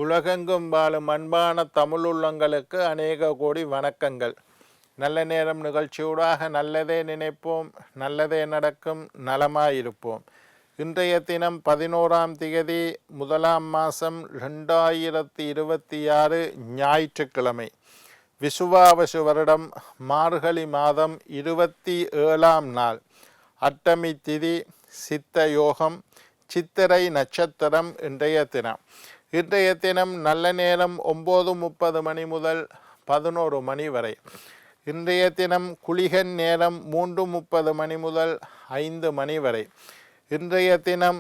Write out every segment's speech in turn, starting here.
உலகெங்கும் வாழும் அன்பான தமிழுள்ளங்களுக்கு அநேக கோடி வணக்கங்கள். நல்ல நேரம் நிகழ்ச்சியூடாக நல்லதே நினைப்போம், நல்லதே நடக்கும், நலமாயிருப்போம். இன்றைய தினம் 11ஆம் திகதி 1ஆம் மாதம் 2026 ஞாயிற்றுக்கிழமை. விசுவாவசு வருடம் மார்கழி மாதம் 27ஆம் நாள். அட்டமி திதி, சித்த யோகம், சித்திரை நட்சத்திரம். இன்றைய தினம் நல்ல நேரம் 9:30 மணி முதல் 11 மணி வரை. இன்றைய தினம் குளிகன் நேரம் 3:30 மணி முதல் 5 மணி வரை. இன்றைய தினம்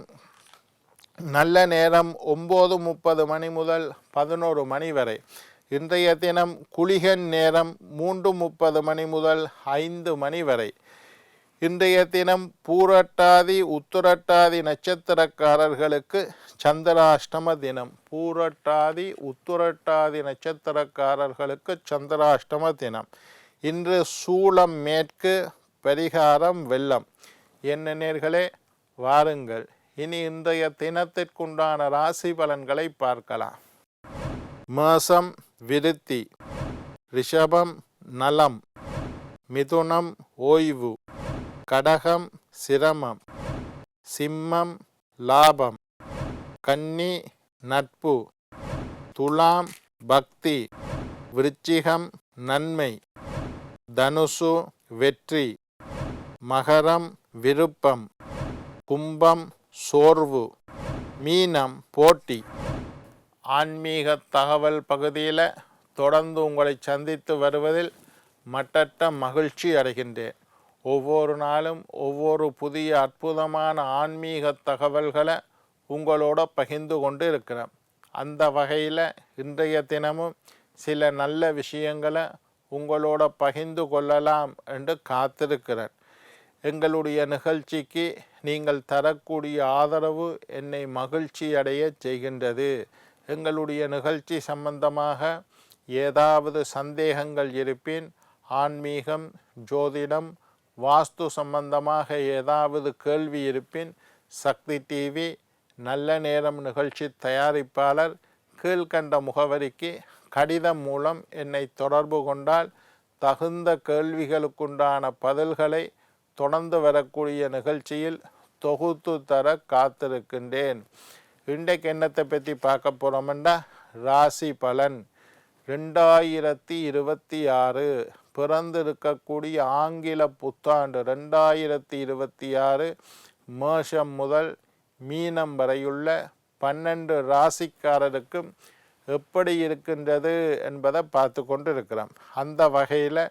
நல்ல நேரம் 9:30 மணி முதல் 11 மணி வரை. இன்றைய தினம் குளிகன் நேரம் 3:30 மணி முதல் 5 மணி வரை. இன்றைய தினம் பூரட்டாதி உத்துரட்டாதி நட்சத்திரக்காரர்களுக்கு சந்திராஷ்டம தினம். பூரட்டாதி உத்துரட்டாதி நட்சத்திரக்காரர்களுக்கு சந்திராஷ்டம தினம். இன்று சூளம் மேற்கு, பரிகாரம் வெள்ளம். என்ன நேர்களே, வாருங்கள் இனி இன்றைய தினத்திற்குண்டான ராசி பலன்களை பார்க்கலாம். மேஷம் விருத்தி, ரிஷபம் நலம், மிதுனம் ஓய்வு, கடகம் சிரமம், சிம்மம் லாபம், கன்னி நட்பு, துலாம் பக்தி, விருச்சிகம் நன்மை, தனுசு வெற்றி, மகரம் விருப்பம், கும்பம் சோர்வு, மீனம் போட்டி. ஆன்மீக தகவல் பகுதியில் தொடர்ந்து உங்களை சந்தித்து வருவதில் மட்டற்ற மகிழ்ச்சி அடைகின்றேன். ஒவ்வொரு நாளும் ஒவ்வொரு புதிய அற்புதமான ஆன்மீக தகவல்களை உங்களோட பகிர்ந்து கொண்டு இருக்கிறேன். அந்த வகையில் இன்றைய தினமும் சில நல்ல விஷயங்களை உங்களோட பகிர்ந்து கொள்ளலாம் என்று காத்திருக்கிறேன். எங்களுடைய நிகழ்ச்சிக்கு நீங்கள் தரக்கூடிய ஆதரவு என்னை மகிழ்ச்சி அடைய செய்கின்றது. எங்களுடைய நிகழ்ச்சி சம்பந்தமாக ஏதாவது சந்தேகங்கள் இருப்பின், ஆன்மீகம், ஜோதிடம், வாஸ்து சம்பந்தமாக ஏதாவது கேள்வி இருப்பின், சக்தி டிவி நல்ல நேரம் நிகழ்ச்சி தயாரிப்பாளர் கீழ்கண்ட முகவரிக்கு கடிதம் மூலம் என்னை தொடர்பு கொண்டால் தகுந்த கேள்விகளுக்குண்டான பதில்களை தொடர்ந்து வரக்கூடிய நிகழ்ச்சியில் தொகுத்து தர காத்திருக்கின்றேன். இன்றைக்கு என்னத்தை பற்றி பார்க்க போகிறோம்னா, ராசி பலன் 2026 பிறந்திருக்கக்கூடிய ஆங்கில புத்தாண்டு 2026 மேஷம் முதல் மீனம் வரையுள்ள 12 ராசிக்காரருக்கும் எப்படி இருக்கின்றது என்பதை பார்த்து கொண்டு இருக்கிறோம். அந்த வகையில்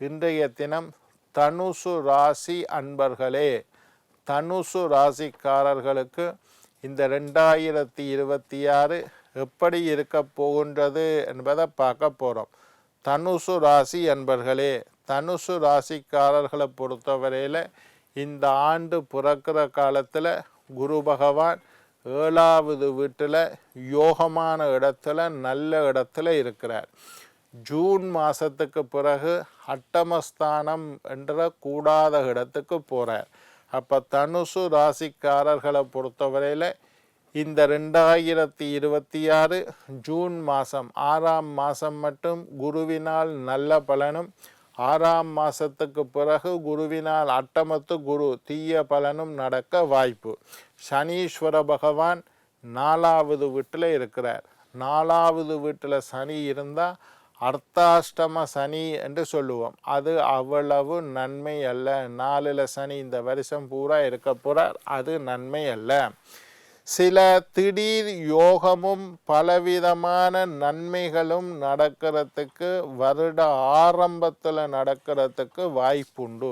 இன்றைய தினம் தனுசு ராசி அன்பர்களே, தனுசு ராசிக்காரர்களுக்கு இந்த 2026 எப்படி இருக்க போகின்றது என்பதை பார்க்க போகிறோம். தனுசு ராசி அன்பர்களே, தனுசு ராசிக்காரர்களை பொறுத்தவரையில் இந்த ஆண்டு பிறக்கிற காலத்தில் குரு பகவான் 7வது வீட்டில் யோகமான இடத்துல நல்ல இடத்துல இருக்கிறார். ஜூன் மாதத்துக்கு பிறகு அட்டமஸ்தானம் என்ற கூடாத இடத்துக்கு போகிறார். அப்போ தனுசு ராசிக்காரர்களை பொறுத்தவரையில் இந்த 2026 ஜூன் மாதம் 6ஆம் மாதம் மட்டும் குருவினால் நல்ல பலனும், 6ஆம் மாதத்துக்கு பிறகு குருவினால் அட்டமத்து குரு தீய பலனும் நடக்க வாய்ப்பு. சனீஸ்வர பகவான் 4வது வீட்டில் இருக்கிறார். 4வது வீட்டில் சனி இருந்தால் அர்த்தாஷ்டம சனி என்று சொல்லுவோம். அது அவ்வளவு நன்மை அல்ல. 4ல் சனி இந்த வருஷம் பூரா இருக்க போகிறார். அது நன்மை அல்ல. சில திடீர் யோகமும் பலவிதமான நன்மைகளும் நடக்கிறதுக்கு வருட ஆரம்பத்தில் நடக்கிறதுக்கு வாய்ப்புண்டு.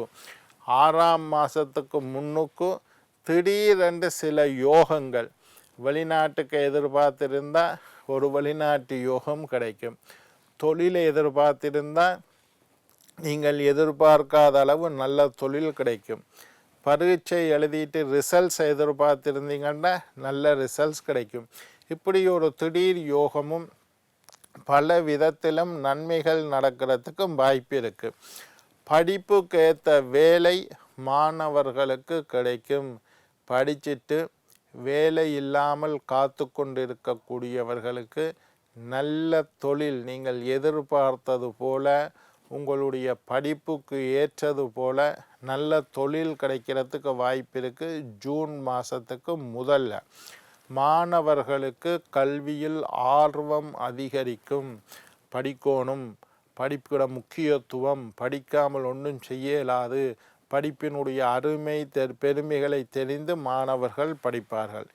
6ஆம் மாதத்துக்கு முன்னுக்கு திடீரென்று சில யோகங்கள், வெளிநாட்டுக்கு எதிர்பார்த்திருந்தால் ஒரு வெளிநாட்டு யோகம் கிடைக்கும். தொழிலை எதிர்பார்த்திருந்தால் நீங்கள் எதிர்பார்க்காத அளவு நல்ல தொழில் கிடைக்கும். பரீட்சை எழுதிட்டு ரிசல்ட்ஸ் எதிர்பார்த்துருந்தீங்கன்னா நல்ல ரிசல்ட்ஸ் கிடைக்கும். இப்படி ஒரு திடீர் யோகமும் பல விதத்திலும் நன்மைகள் நடக்கிறதுக்கும் வாய்ப்பு இருக்குது. படிப்புக்கு ஏற்ற வேலை மாணவர்களுக்கு கிடைக்கும். படிச்சுட்டு வேலை இல்லாமல் காத்து கொண்டிருக்கக்கூடியவர்களுக்கு நல்ல தொழில், நீங்கள் எதிர்பார்த்தது போல உங்களுடைய படிப்புக்கு ஏற்றது போல நல்ல தொழில் கிடைக்கிறதுக்கு வாய்ப்பு இருக்குது. ஜூன் மாதத்துக்கு முதல்ல மாணவர்களுக்கு கல்வியில் ஆர்வம் அதிகரிக்கும். படிக்கணும், படிப்போட முக்கியத்துவம், படிக்காமல் ஒன்றும் செய்ய இயலாது, படிப்பினுடைய அருமை பெருமைகளை தெரிந்து மாணவர்கள் படிப்பார்கள்.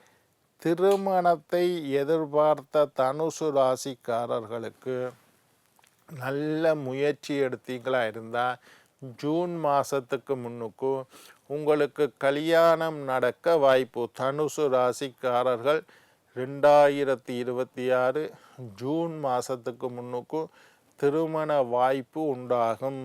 திருமணத்தை எதிர்பார்த்த தனுசு ராசிக்காரர்களுக்கு நல்ல முயற்சி எடுத்தீங்களா இருந்தால் ஜூன் மாதத்துக்கு முன்னுக்கு உங்களுக்கு கல்யாணம் நடக்க வாய்ப்பு. தனுசு ராசிக்காரர்கள் 2026 ஜூன் மாதத்துக்கு முன்னுக்கு திருமண வாய்ப்பு உண்டாகும்.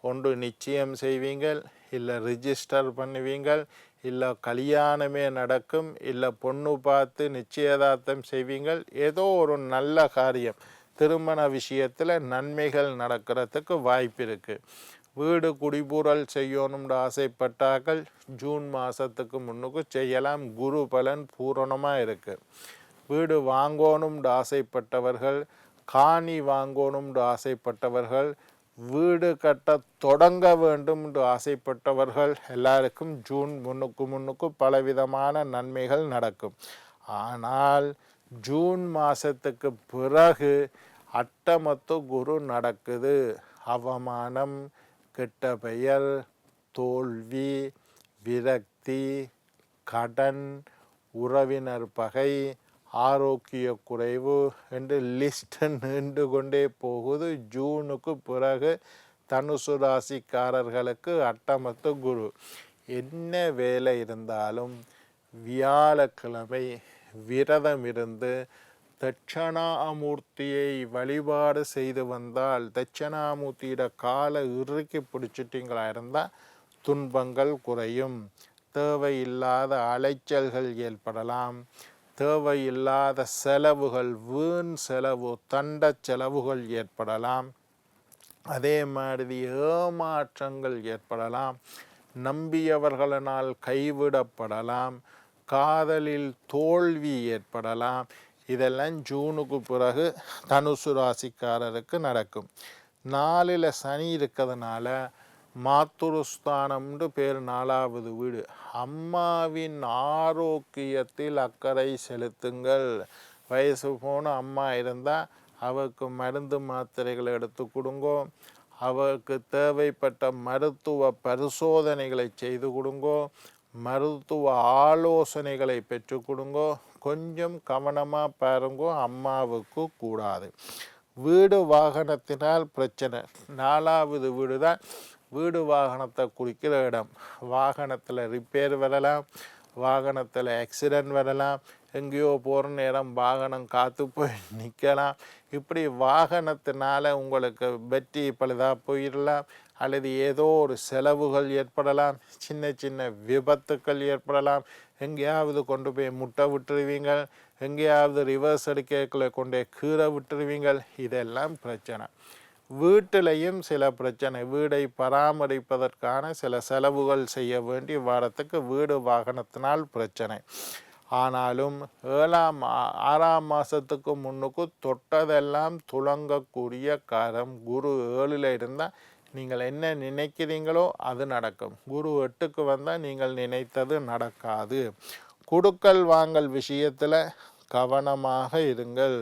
ஒன்று நிச்சயம் செய்வீங்கள், இல்லை ரிஜிஸ்டர் பண்ணுவீங்கள், இல்லை கல்யாணமே நடக்கும், இல்லை பொண்ணு பார்த்து நிச்சயதார்த்தம் செய்வீங்கள். ஏதோ ஒரு நல்ல காரியம் திருமண விஷயத்தில் நன்மைகள் நடக்கிறதுக்கு வாய்ப்பு இருக்குது. வீடு குடிபூரல் செய்யணும்னு ஆசைப்பட்டார்கள் ஜூன் மாதத்துக்கு முன்னுக்கு செய்யலாம். குரு பலன் பூரணமாக இருக்குது. வீடு வாங்கணும்னு ஆசைப்பட்டவர்கள், காணி வாங்கணும்னு ஆசைப்பட்டவர்கள், வீடு கட்ட தொடங்க வேண்டும் என்று ஆசைப்பட்டவர்கள் எல்லாருக்கும் ஜூன் முன்னுக்கு பலவிதமான நன்மைகள் நடக்கும். ஆனால் ஜூன் மாதத்துக்கு பிறகு அட்டமத்து குரு நடக்குது. அவமானம், கெட்ட பெயர், தோல்வி, விரக்தி, கடன், உறவினர் பகை, ஆரோக்கிய குறைவு என்று லிஸ்ட் நின்று கொண்டே போகுது. ஜூனுக்கு பிறகு தனுசு ராசிக்காரர்களுக்கு அட்டமத்து குரு. என்ன வேலை இருந்தாலும் வியாழக்கிழமை விரதம் இருந்து தட்சணாமூர்த்தியை வழிபாடு செய்து வந்தால், தட்சணாமூர்த்தியோட காலை இறுக்கி பிடிச்சிட்டிங்களா இருந்தால் துன்பங்கள் குறையும். தேவையில்லாத அலைச்சல்கள் ஏற்படலாம், தேவையில்லாத செலவுகள், வீண் செலவு, தண்ட செலவுகள் ஏற்படலாம். அதே மாதிரி ஏமாற்றங்கள் ஏற்படலாம், நம்பியவர்களினால் கைவிடப்படலாம், காதலில் தோல்வி ஏற்படலாம். இதெல்லாம் ஜூனுக்கு பிறகு தனுசு ராசிக்காரருக்கு நடக்கும். 4ல் சனி இருக்கிறதுனால மாத்துருஸ்தானம்னு பேர், 4வது வீடு. அம்மாவின் ஆரோக்கியத்தில் அக்கறை செலுத்துங்கள். வயசு போன அம்மா இருந்தால் அவருக்கு மருந்து மாத்திரைகளை எடுத்து கொடுங்கோ, அவருக்கு தேவைப்பட்ட மருத்துவ பரிசோதனைகளை செய்து கொடுங்கோ, மருத்துவ ஆலோசனைகளை பெற்று கொடுங்கோ. கொஞ்சம் கவனமாக பாருங்கோ, அம்மாவுக்கு கூடாது. வீடு வாகனத்தினால் பிரச்சனை. 4வது வீடு தான் வீடு வாகனத்தை குறிக்கிற இடம். வாகனத்தில் ரிப்பேர் வரலாம், வாகனத்தில் ஆக்சிடெண்ட் வரலாம், எங்கேயோ போகிற நேரம் வாகனம் காத்து போய் நிற்கலாம். இப்படி வாகனத்தினால உங்களுக்கு வெற்றி பழுதாக போயிடலாம், அல்லது ஏதோ ஒரு செலவுகள் ஏற்படலாம், சின்ன சின்ன விபத்துக்கள் ஏற்படலாம். எங்கேயாவது கொண்டு போய் முட்டை விட்டுருவீங்க, எங்கேயாவது ரிவர்ஸ் எடுக்கல கொண்டே கீரை விட்டுருவீங்க. இதெல்லாம் பிரச்சனை. வீட்டிலையும் சில பிரச்சனை. வீடை பராமரிப்பதற்கான சில செலவுகள் செய்ய வேண்டி வாரத்துக்கு வீடு வாகனத்தினால் பிரச்சனை. ஆனாலும் 6ஆம் மாதத்துக்கு முன்னுக்கு தொட்டதெல்லாம் துளங்கக்கூடிய காரம். குரு 7ல் இருந்தால் நீங்கள் என்ன நினைக்கிறீங்களோ அது நடக்கும். குரு 8க்கு வந்தால் நீங்கள் நினைத்தது நடக்காது. கொடுக்கல் வாங்கல் விஷயத்தில் கவனமாக இருங்கள்.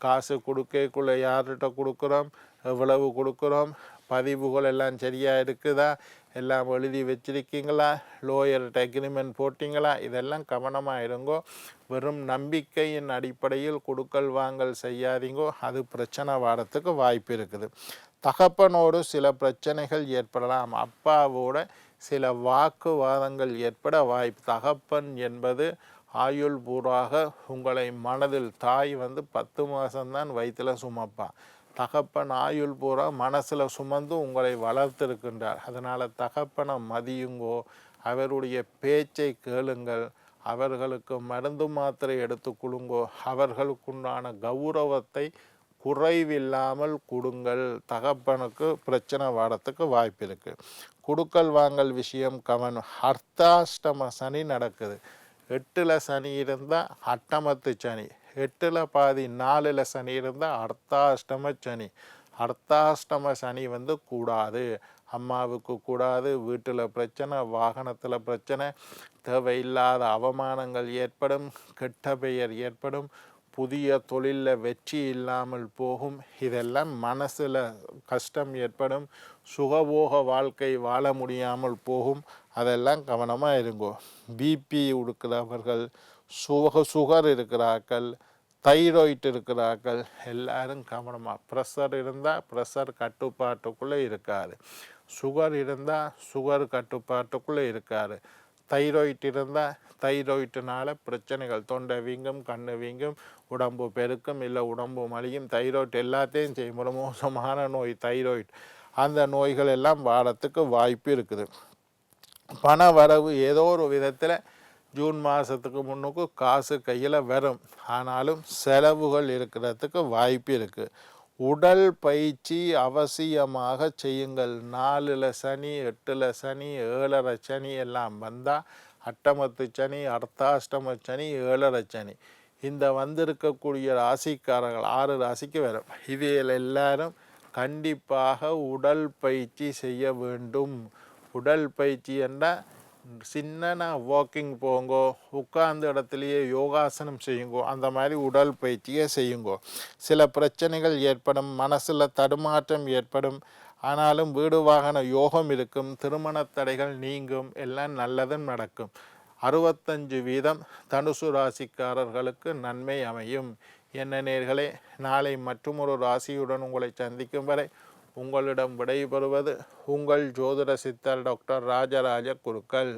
காசு கொடுக்கக்குள்ளே யார்கிட்ட கொடுக்குறோம், எவ்வளவு கொடுக்குறோம், பதிவுகள் எல்லாம் சரியாக இருக்குதா, எல்லாம் எழுதி வச்சிருக்கீங்களா, லோயர்கிட்ட அக்ரிமெண்ட் போட்டிங்களா, இதெல்லாம் கவனமாக இருங்கோ. வெறும் நம்பிக்கையின் அடிப்படையில் கொடுக்கல் வாங்கல் செய்யாதீங்கோ, அது பிரச்சனை வாரத்துக்கு வாய்ப்பு இருக்குது. தகப்பனோடு சில பிரச்சனைகள் ஏற்படலாம், அப்பாவோட சில வாக்குவாதங்கள் ஏற்பட வாய்ப்பு. தகப்பன் என்பது ஆயுள் பூராக உங்களை மனதில், தாய் 10 மாதம்தான் வயிற்றில் சுமப்பான், தகப்பன் ஆயுள் பூரா மனசில் சுமந்து உங்களை வளர்த்திருக்கின்றார். அதனால் தகப்பனை மதியுங்கோ, அவருடைய பேச்சை கேளுங்கள், அவர்களுக்கு மருந்து மாத்திரை எடுத்து கொடுங்கோ, அவர்களுக்குண்டான கௌரவத்தை குறைவில்லாமல் கொடுங்கள். தகப்பனுக்கு பிரச்சனை வாரத்துக்கு வாய்ப்பு இருக்குது. கொடுக்கல் வாங்கல் விஷயம் கவனம். அர்த்தாஷ்டம சனி நடக்குது. 8ல் சனி இருந்தால் அட்டமத்து சனி, 8ல் பாதி 4ல் சனி இருந்தால் அர்த்தாஷ்டம சனி. அர்த்தாஷ்டம சனி வந்து கூடாது, அம்மாவுக்கு கூடாது. வீட்டில் பிரச்சனை, வாகனத்தில் பிரச்சனை, தேவையில்லாத அவமானங்கள் ஏற்படும், கெட்ட பெயர் ஏற்படும், புதிய தொழிலில் வெற்றி இல்லாமல் போகும், இதெல்லாம் மனசில் கஷ்டம் ஏற்படும், சுகபோக வாழ்க்கை வாழ முடியாமல் போகும். அதெல்லாம் கவனமாக இருங்கோ. பிபி இருக்கிறவர்கள், சுகர் இருக்கிறார்கள், தைராய்டு இருக்கிறார்கள், எல்லாரும் கவனமாக. ப்ரெஷர் இருந்தால் ப்ரெஷர் கட்டுப்பாட்டுக்குள்ளே இருக்காது, சுகர் இருந்தால் சுகர் கட்டுப்பாட்டுக்குள்ளே இருக்காது, தைராய்டு இருந்தால் தைராய்டுனால பிரச்சனைகள், தொண்டை வீங்கும், கண்ணு வீங்கும், உடம்பு பெருக்கும், இல்லை உடம்பு மலியும். தைராய்டு எல்லாத்தையும் செய்யும், ஒரு மோசமான நோய் தைராய்டு. அந்த நோய்கள் எல்லாம் வாரத்துக்கு வாய்ப்பு இருக்குது. பண வரவு ஏதோ ஒரு விதத்தில் ஜூன் மாதத்துக்கு முன்னுக்கு காசு கையில் வரும், ஆனாலும் செலவுகள் இருக்கிறதுக்கு வாய்ப்பு இருக்குது. உடல் பயிற்சி அவசியமாக செய்யுங்கள். 4ல் சனி, 8ல் சனி, 7ல் சனி எல்லாம் வந்தால் அட்டமத்து சனி, அர்த்தாஷ்டம சனி, 7ல் சனி, இந்த வந்திருக்கக்கூடிய ராசிக்காரர்கள் 6 ராசிக்கு வரும். இதில் எல்லாரும் கண்டிப்பாக உடல் பயிற்சி செய்ய வேண்டும். உடல் பயிற்சி என்றால் சின்ன வாக்கிங் போங்கோ, உட்கார்ந்த இடத்துலையே யோகாசனம் செய்யுங்கோ, அந்த மாதிரி உடல் பயிற்சியை செய்யுங்கோ. சில பிரச்சனைகள் ஏற்படும், மனசில் தடுமாற்றம் ஏற்படும், ஆனாலும் வீடு வாகன யோகம் இருக்கும், திருமண தடைகள் நீங்கும், எல்லாம் நல்லதும் நடக்கும். 65% தனுசு ராசிக்காரர்களுக்கு நன்மை அமையும். என்ன நேயர்களே, நாளை மற்றுமொரு ராசியுடன் உங்களை சந்திக்கும் வரை உங்களிடம் விடைபெறுவது உங்கள் ஜோதிட சித்தர் டாக்டர் ராஜராஜ குருக்கள்.